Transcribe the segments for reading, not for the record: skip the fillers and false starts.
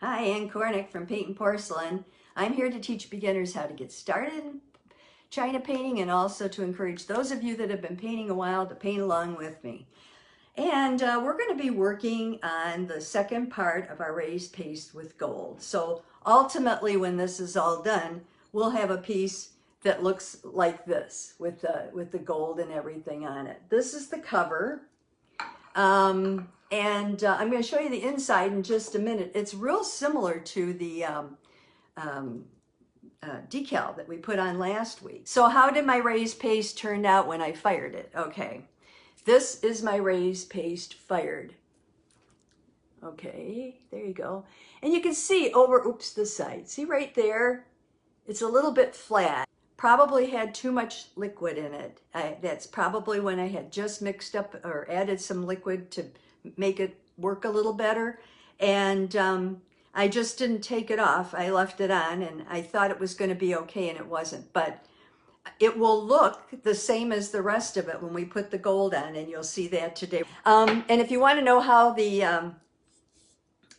Hi, Ann Cornick from Paint and Porcelain. I'm here to teach beginners how to get started in China painting and also to encourage those of you that have been painting a while to paint along with me. And we're going to be working on the second part of our raised paste with gold. So ultimately, when this is all done, we'll have a piece that looks like this with the gold and everything on it. This is the cover. I'm going to show you the inside in just a minute. It's real similar to the decal that we put on last week. So how did my raised paste turn out when I fired it? Okay, this is my raised paste fired. Okay, there you go. And you can see over, oops, the side. See right there? It's a little bit flat. Probably had too much liquid in it. That's probably when I had just mixed up or added some liquid to make it work a little better. And I just didn't take it off. I left it on and I thought it was going to be okay, and it wasn't. But it will look the same as the rest of it when we put the gold on, and you'll see that today. And if you want to know how the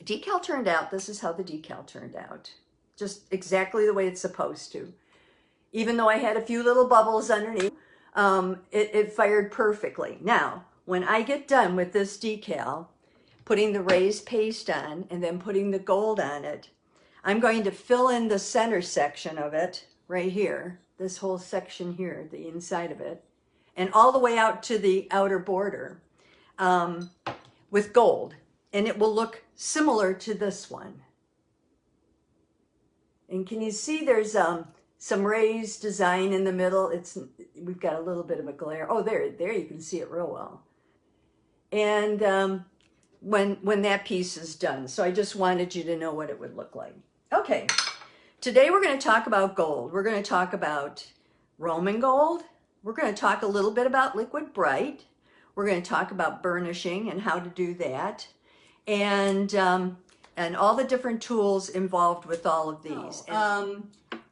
decal turned out, this is how the decal turned out. Just exactly the way it's supposed to. Even though I had a few little bubbles underneath, it fired perfectly. Now, when I get done with this decal, putting the raised paste on and then putting the gold on it, I'm going to fill in the center section of it right here, this whole section here, the inside of it, and all the way out to the outer border with gold. And it will look similar to this one. And can you see there's some raised design in the middle? We've got a little bit of a glare. Oh, there you can see it real well. And when that piece is done. So I just wanted you to know what it would look like. Okay, today we're going to talk about gold. We're going to talk about Roman gold. We're going to talk a little bit about liquid bright. We're going to talk about burnishing and how to do that. And all the different tools involved with all of these.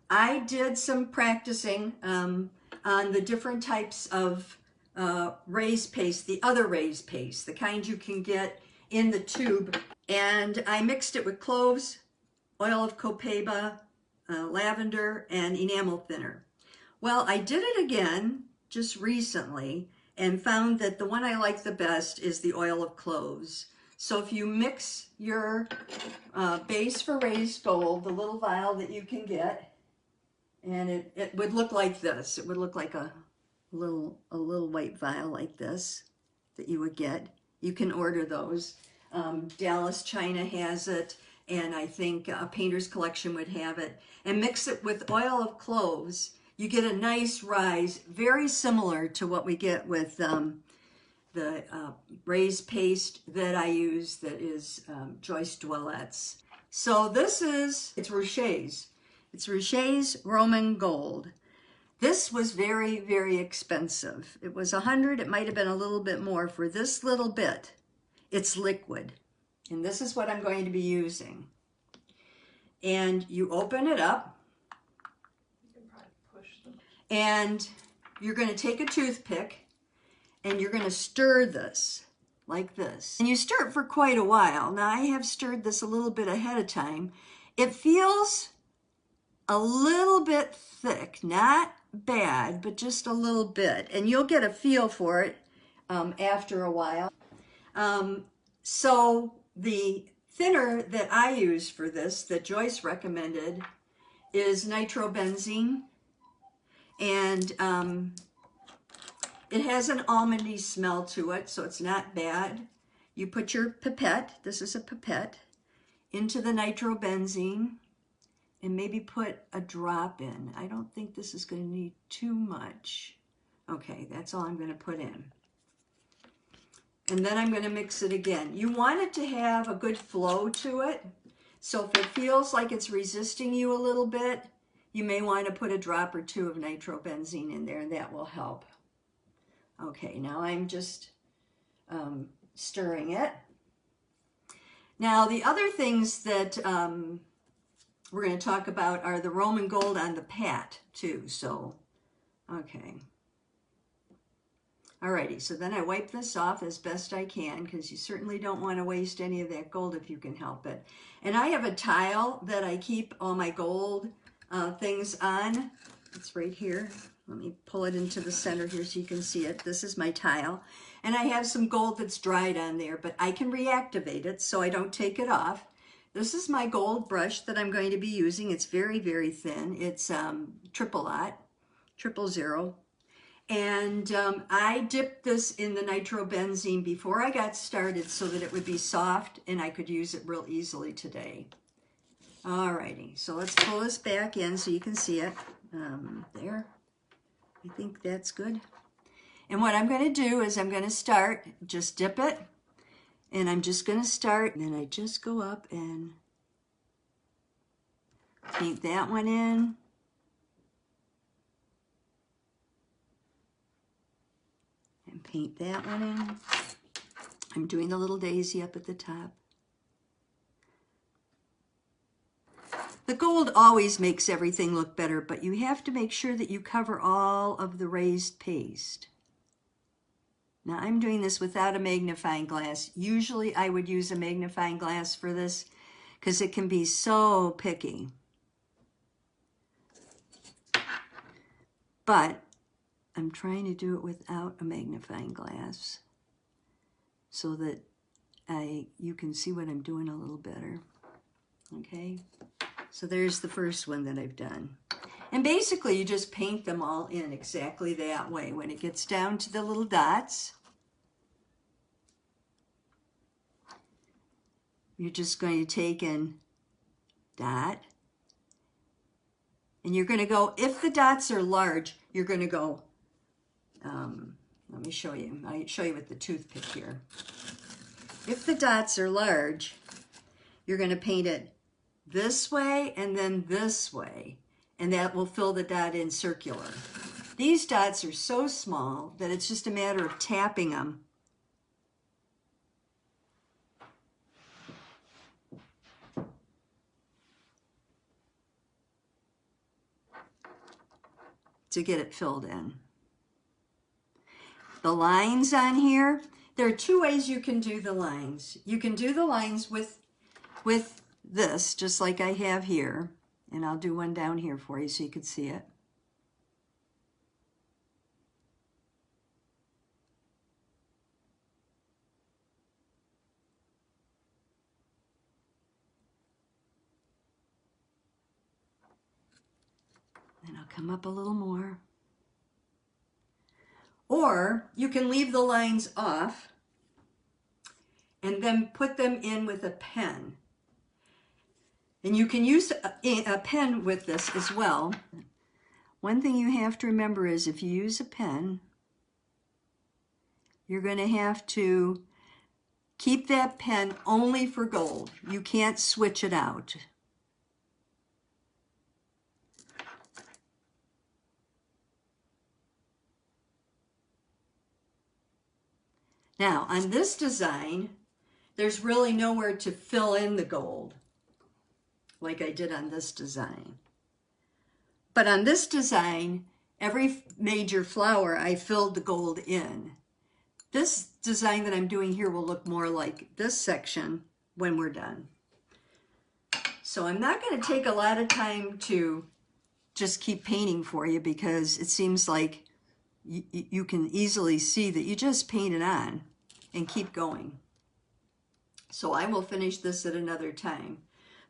I did some practicing on the different types of raised paste, the other raised paste, the kind you can get in the tube. And I mixed it with cloves, oil of copaiba, lavender, and enamel thinner. Well, I did it again just recently and found that the one I like the best is the oil of cloves. So if you mix your base for raised gold, the little vial that you can get, and it would look like this. It would look like a little white vial like this that you would get. You can order those. Dallas, China has it, and I think a Painter's Collection would have it. And mix it with oil of cloves. You get a nice rise, very similar to what we get with the raised paste that I use, that is Joyce Dwellette's. So it's Rocher's. It's Rocher's Roman Gold. This was very, very expensive. It was $100, it might have been a little bit more for this little bit. It's liquid. And this is what I'm going to be using. And you open it up. You can probably push them. And you're going to take a toothpick and you're going to stir this like this. And you stir it for quite a while. Now I have stirred this a little bit ahead of time. It feels a little bit thick, not bad, but just a little bit. And you'll get a feel for it after a while. So the thinner that I use for this, that Joyce recommended, is nitrobenzene. And it has an almondy smell to it, so it's not bad. You put your pipette, this is a pipette, into the nitrobenzene and maybe put a drop in. I don't think this is going to need too much. Okay, that's all I'm going to put in. And then I'm going to mix it again. You want it to have a good flow to it. So if it feels like it's resisting you a little bit, you may want to put a drop or two of nitrobenzene in there, and that will help. Okay, now I'm just stirring it. Now the other things that we're going to talk about are the Roman gold on the pat too. So, okay. Alrighty, so then I wipe this off as best I can because you certainly don't want to waste any of that gold if you can help it. And I have a tile that I keep all my gold things on. It's right here. Let me pull it into the center here so you can see it. This is my tile. And I have some gold that's dried on there, but I can reactivate it so I don't take it off. This is my gold brush that I'm going to be using. It's very, very thin. It's 000. And I dipped this in the nitrobenzene before I got started so that it would be soft and I could use it real easily today. Alrighty, so let's pull this back in so you can see it. There, I think that's good. And what I'm going to do is I'm going to start, just dip it, and I'm just going to start, and then I just go up and paint that one in. And paint that one in. I'm doing the little daisy up at the top. The gold always makes everything look better, but you have to make sure that you cover all of the raised paste. Now I'm doing this without a magnifying glass. Usually I would use a magnifying glass for this because it can be so picky. But I'm trying to do it without a magnifying glass so that you can see what I'm doing a little better. Okay, so there's the first one that I've done. And basically you just paint them all in exactly that way. When it gets down to the little dots, you're just going to take and dot. And you're going to go, if the dots are large, you're going to go, let me show you. I'll show you with the toothpick here. If the dots are large, you're going to paint it this way and then this way, and that will fill the dot in circular. These dots are so small that it's just a matter of tapping them. To get it filled in. The lines on here, there are two ways you can do the lines. You can do the lines with this, just like I have here. And I'll do one down here for you so you can see it. And I'll come up a little more. Or you can leave the lines off and then put them in with a pen. And you can use a pen with this as well. One thing you have to remember is if you use a pen, you're going to have to keep that pen only for gold. You can't switch it out. Now, on this design, there's really nowhere to fill in the gold, like I did on this design. But on this design, every major flower, I filled the gold in. This design that I'm doing here will look more like this section when we're done. So I'm not going to take a lot of time to just keep painting for you because it seems like you can easily see that you just paint it on and keep going. So I will finish this at another time.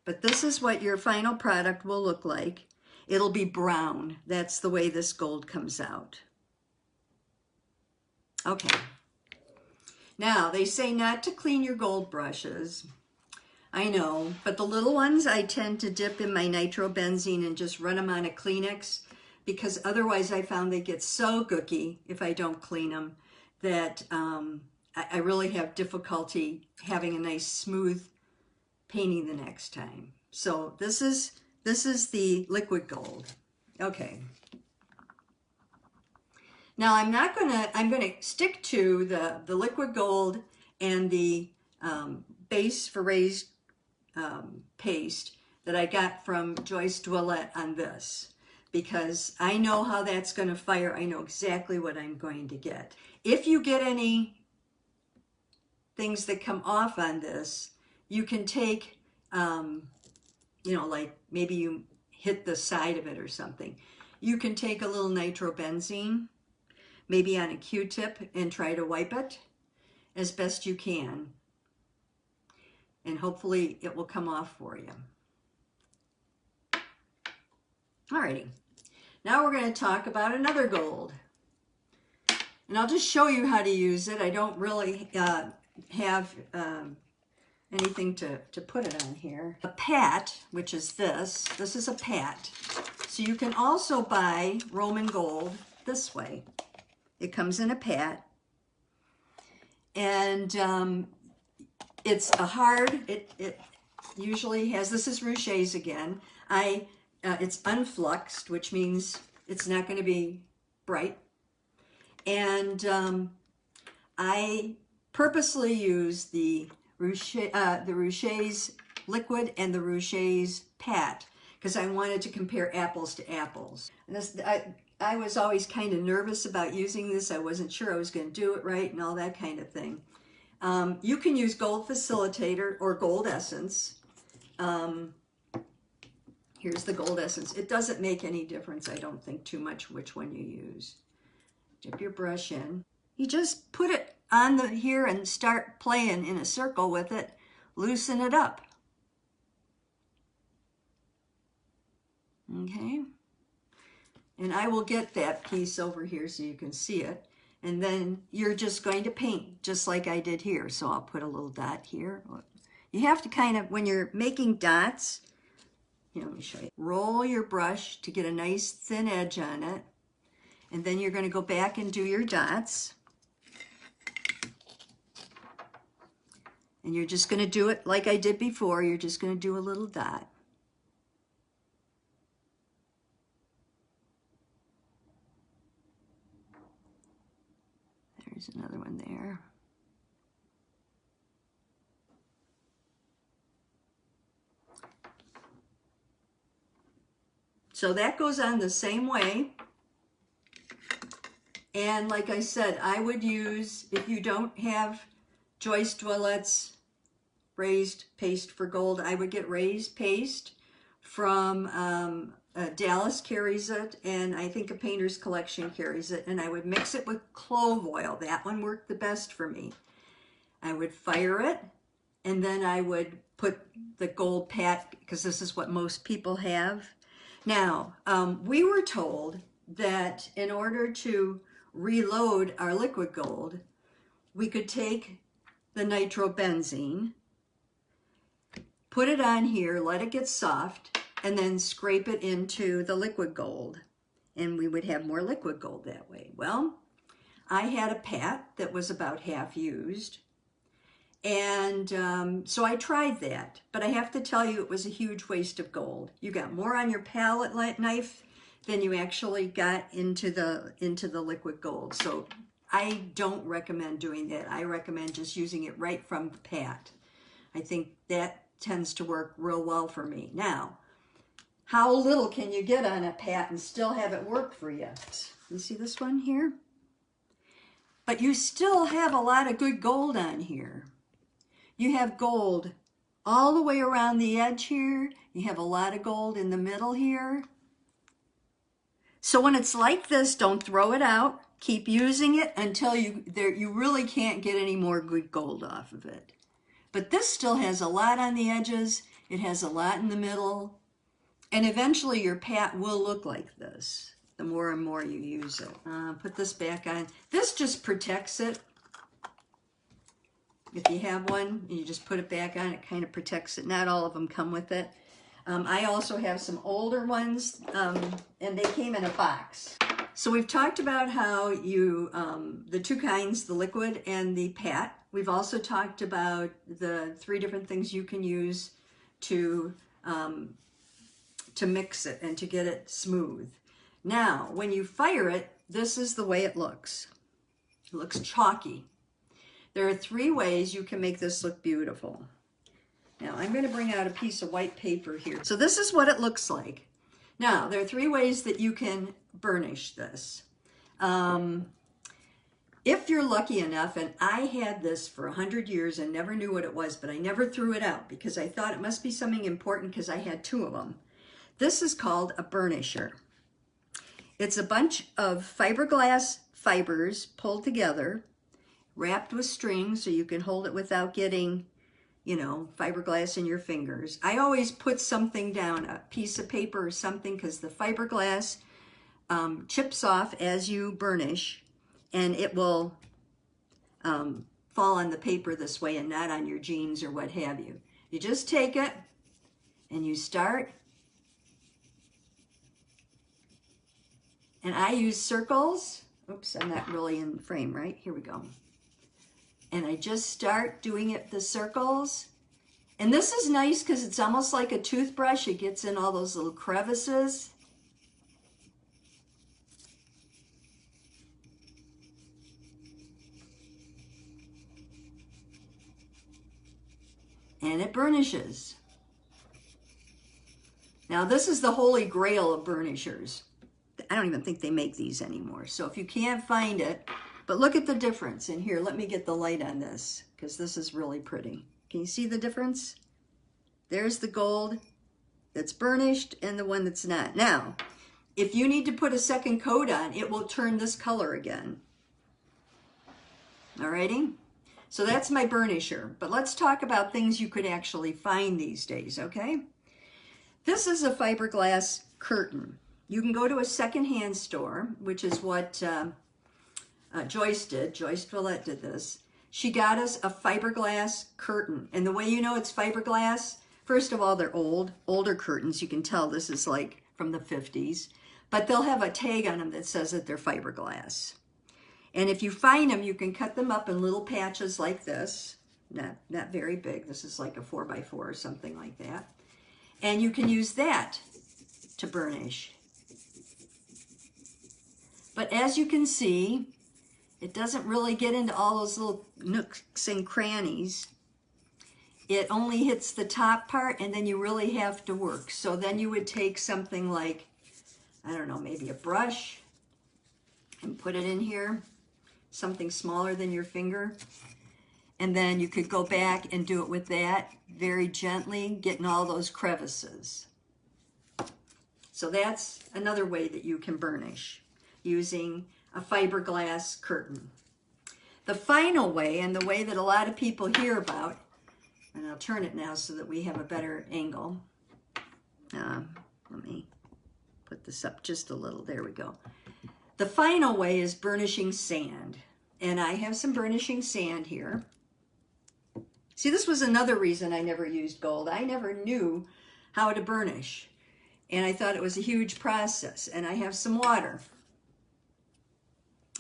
But this is what your final product will look like. It'll be brown. That's the way this gold comes out. Okay. Now, they say not to clean your gold brushes. I know, but the little ones I tend to dip in my nitrobenzene and just run them on a Kleenex, because otherwise I found they get so gooky if I don't clean them that I really have difficulty having a nice smooth painting the next time. So this is the liquid gold. Okay. Now I'm going to stick to the liquid gold and the base for raised paste that I got from Joyce Dwellette on this, because I know how that's going to fire. I know exactly what I'm going to get. If you get any things that come off on this, you can take, you know, like maybe you hit the side of it or something. You can take a little nitrobenzene, maybe on a Q-tip, and try to wipe it as best you can. And hopefully it will come off for you. Alrighty, now we're going to talk about another gold. And I'll just show you how to use it. I don't really have anything to put it on here. A pat, which is this is a pat. So you can also buy Roman gold this way. It comes in a pat. And it's a hard, it usually has, this is Rouget's again. It's unfluxed, which means it's not going to be bright. And I purposely use the Rouget's liquid and the Rouget's pat because I wanted to compare apples to apples. And this, I was always kind of nervous about using this. I wasn't sure I was going to do it right and all that kind of thing. You can use Gold Facilitator or Gold Essence. Here's the Gold Essence. It doesn't make any difference, I don't think, too much which one you use. Dip your brush in. You just put it on here and start playing in a circle with it. Loosen it up. Okay. And I will get that piece over here so you can see it. And then you're just going to paint just like I did here. So I'll put a little dot here. You have to kind of, when you're making dots, here, let me show you. Roll your brush to get a nice thin edge on it. And then you're going to go back and do your dots. And you're just going to do it like I did before. You're just going to do a little dot. There's another one there. So that goes on the same way. And like I said, I would use, if you don't have Joyce Dwellette's raised paste for gold, I would get raised paste from Dallas carries it, and I think a Painter's Collection carries it, and I would mix it with clove oil. That one worked the best for me. I would fire it, and then I would put the gold pat, because this is what most people have. Now, we were told that in order to reload our liquid gold, we could take the nitrobenzene, put it on here, let it get soft, and then scrape it into the liquid gold, and we would have more liquid gold that way. Well, I had a pat that was about half used, and so I tried that, but I have to tell you it was a huge waste of gold. You got more on your palette knife than you actually got into the liquid gold. So I don't recommend doing that. I recommend just using it right from the pat. I think that tends to work real well for me. Now, how little can you get on a pat and still have it work for you? You see this one here? But you still have a lot of good gold on here. You have gold all the way around the edge here. You have a lot of gold in the middle here. So when it's like this, don't throw it out. Keep using it until you really can't get any more good gold off of it. But this still has a lot on the edges. It has a lot in the middle. And eventually your pat will look like this, the more and more you use it. Put this back on. This just protects it. If you have one, you just put it back on, it kind of protects it. Not all of them come with it. I also have some older ones, and they came in a box. So we've talked about how you, the two kinds, the liquid and the pat. We've also talked about the 3 different things you can use to mix it and to get it smooth. Now, when you fire it, this is the way it looks. It looks chalky. There are 3 ways you can make this look beautiful. Now, I'm going to bring out a piece of white paper here. So this is what it looks like. Now, there are 3 ways that you can burnish this. If you're lucky enough, and I had this for 100 years and never knew what it was, but I never threw it out because I thought it must be something important because I had 2 of them. This is called a burnisher. It's a bunch of fiberglass fibers pulled together, wrapped with string so you can hold it without getting, you know, fiberglass in your fingers. I always put something down, a piece of paper or something, because the fiberglass chips off as you burnish, and it will fall on the paper this way and not on your jeans or what have you. You just take it and you start. And I use circles. Oops, I'm not really in frame, right? Here we go. And I just start doing it, the circles. And this is nice because it's almost like a toothbrush. It gets in all those little crevices. And it burnishes. Now this is the holy grail of burnishers. I don't even think they make these anymore. So if you can't find it, but look at the difference. And here, let me get the light on this because this is really pretty. Can you see the difference? There's the gold that's burnished and the one that's not. Now, if you need to put a second coat on, it will turn this color again. Alrighty? So that's my burnisher. But let's talk about things you could actually find these days, okay? This is a fiberglass curtain. You can go to a secondhand store, which is what Joyce did. Joyce Willett did this. She got us a fiberglass curtain. And the way you know it's fiberglass, first of all, they're older curtains. You can tell this is like from the 50s. But they'll have a tag on them that says that they're fiberglass. And if you find them, you can cut them up in little patches like this. Not very big. This is like a 4x4 or something like that. And you can use that to burnish. But as you can see, it doesn't really get into all those little nooks and crannies. It only hits the top part, and then you really have to work. So then you would take something like, I don't know, maybe a brush and put it in here, something smaller than your finger. And then you could go back and do it with that very gently, getting all those crevices. So that's another way that you can burnish, using a fiberglass curtain. The final way, and the way that a lot of people hear about, and I'll turn it now so that we have a better angle. Let me put this up just a little. There we go. The final way is burnishing sand. And I have some burnishing sand here. See, this was another reason I never used gold. I never knew how to burnish. And I thought it was a huge process. And I have some water.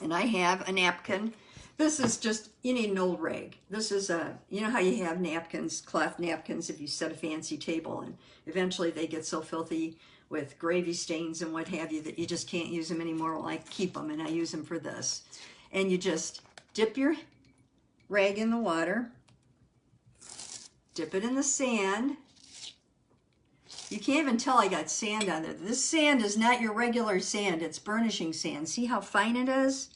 And I have a napkin. This is just, you need an old rag. This is a, you know how you have napkins, cloth napkins, if you set a fancy table, and eventually they get so filthy with gravy stains and what have you that you just can't use them anymore. Well, I keep them, and I use them for this. And you just dip your rag in the water, dip it in the sand. You can't even tell I got sand on it. This sand is not your regular sand. It's burnishing sand. See how fine it is?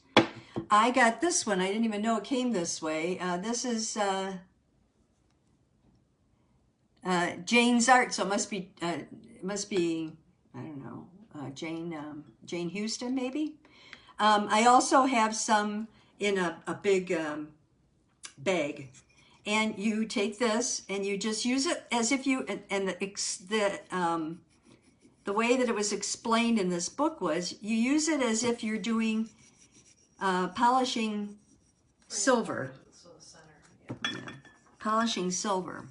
I got this one. I didn't even know it came this way. This is Jane's Art, so it must be I don't know, Jane Houston maybe. I also have some in a big bag. And you take this and you just use it as if you, and the way that it was explained in this book was you use it as if you're doing polishing silver. So the center, yeah. Polishing silver.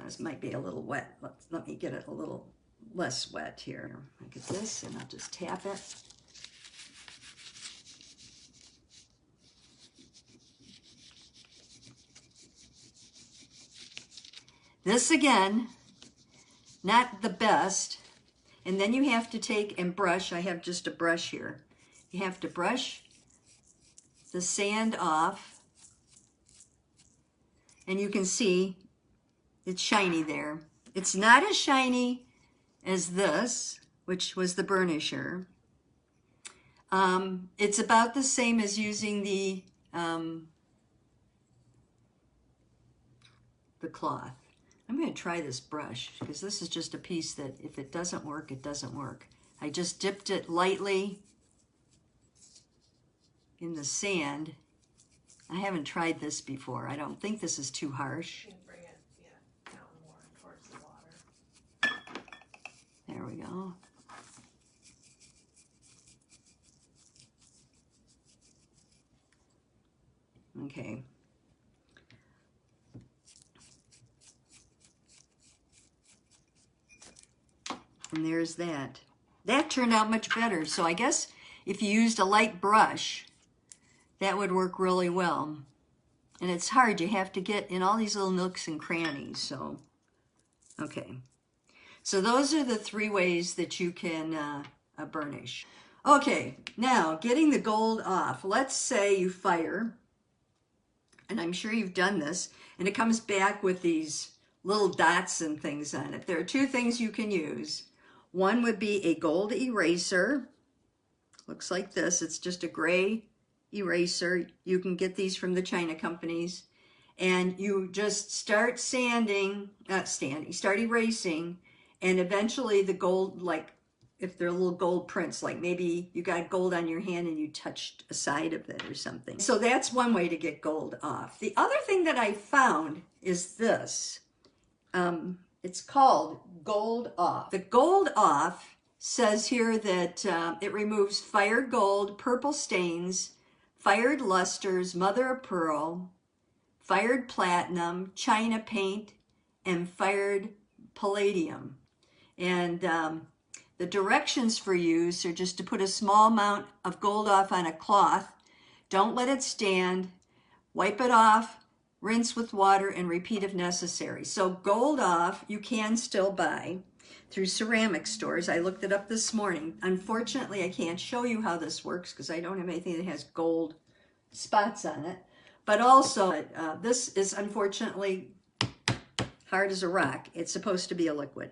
This might be a little wet. Let me get it a little less wet here. Look at this, and I'll just tap it. This again, not the best. And then you have to take and brush. I have just a brush here. You have to brush the sand off. And you can see it's shiny there. It's not as shiny as this, which was the burnisher. It's about the same as using the cloth. I'm going to try this brush because this is just a piece that if it doesn't work, it doesn't work. I just dipped it lightly in the sand. I haven't tried this before. I don't think this is too harsh. You can bring it, yeah, down more towards the water. There we go. Okay. And there's that. That turned out much better. So I guess if you used a light brush, that would work really well. And it's hard. You have to get in all these little nooks and crannies. So, okay. So those are the 3 ways that you can burnish. Okay, now getting the gold off. Let's say you fire, and I'm sure you've done this, and it comes back with these little dots and things on it. There are 2 things you can use. One would be a gold eraser. Looks like this. It's just a gray eraser. You can get these from the China companies. And you just start start erasing, and eventually the gold, like if they're little gold prints, like maybe you got gold on your hand and you touched a side of it or something. So that's one way to get gold off. The other thing that I found is this. It's called Gold Off. The Gold Off says here that it removes fired gold, purple stains, fired lusters, mother of pearl, fired platinum, china paint, and fired palladium. And the directions for use are just to put a small amount of gold off on a cloth. Don't let it stand. Wipe it off. Rinse with water and repeat if necessary. So gold off you can still buy through ceramic stores. I looked it up this morning. Unfortunately, I can't show you how this works because I don't have anything that has gold spots on it. But also, this is unfortunately hard as a rock. It's supposed to be a liquid.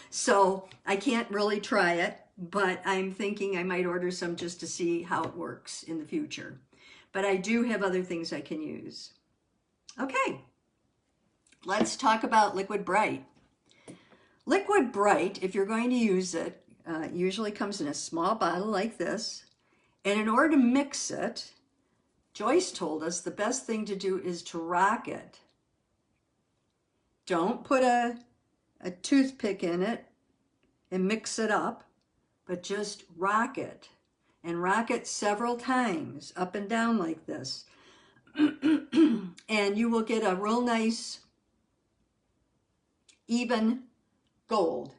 So I can't really try it, but I'm thinking I might order some just to see how it works in the future. But I do have other things I can use. Okay, let's talk about Liquid Bright. Liquid Bright, if you're going to use it, usually comes in a small bottle like this. And in order to mix it, Joyce told us the best thing to do is to rock it. Don't put a toothpick in it and mix it up, but just rock it. And rock it several times, up and down like this. And you will get a real nice, even gold.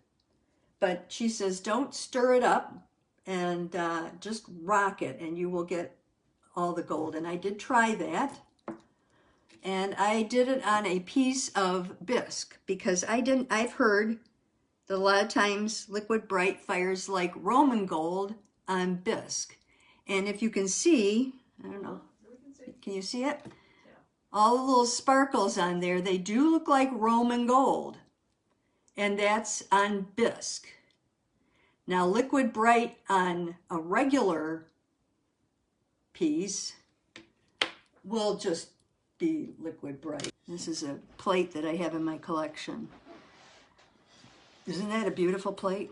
But she says don't stir it up and just rock it and you will get all the gold. And I did try that. And I did it on a piece of bisque because I've heard that a lot of times Liquid Bright fires like Roman gold on bisque. And if you can see, I don't know, can you see it? Yeah. All the little sparkles on there, they do look like Roman gold. And that's on bisque. Now Liquid Bright on a regular piece will just be Liquid Bright. This is a plate that I have in my collection. Isn't that a beautiful plate?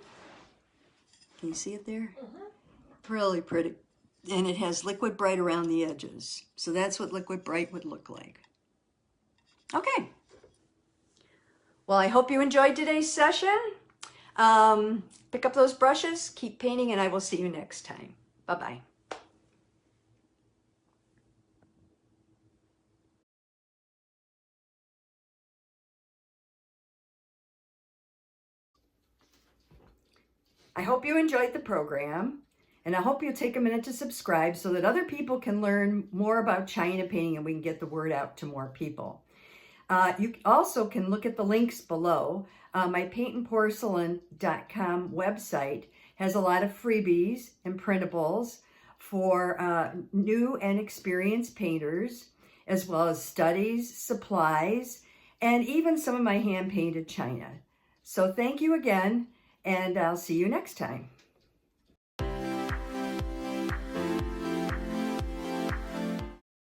Can you see it there? Mm-hmm. Really pretty. And it has Liquid Bright around the edges. So that's what Liquid Bright would look like. Okay. Well, I hope you enjoyed today's session. Pick up those brushes, keep painting, and I will see you next time. Bye-bye. I hope you enjoyed the program, and I hope you'll take a minute to subscribe so that other people can learn more about China painting and we can get the word out to more people. You also can look at the links below. My paintandporcelain.com website has a lot of freebies and printables for new and experienced painters, as well as studies, supplies, and even some of my hand-painted china. So thank you again, and I'll see you next time.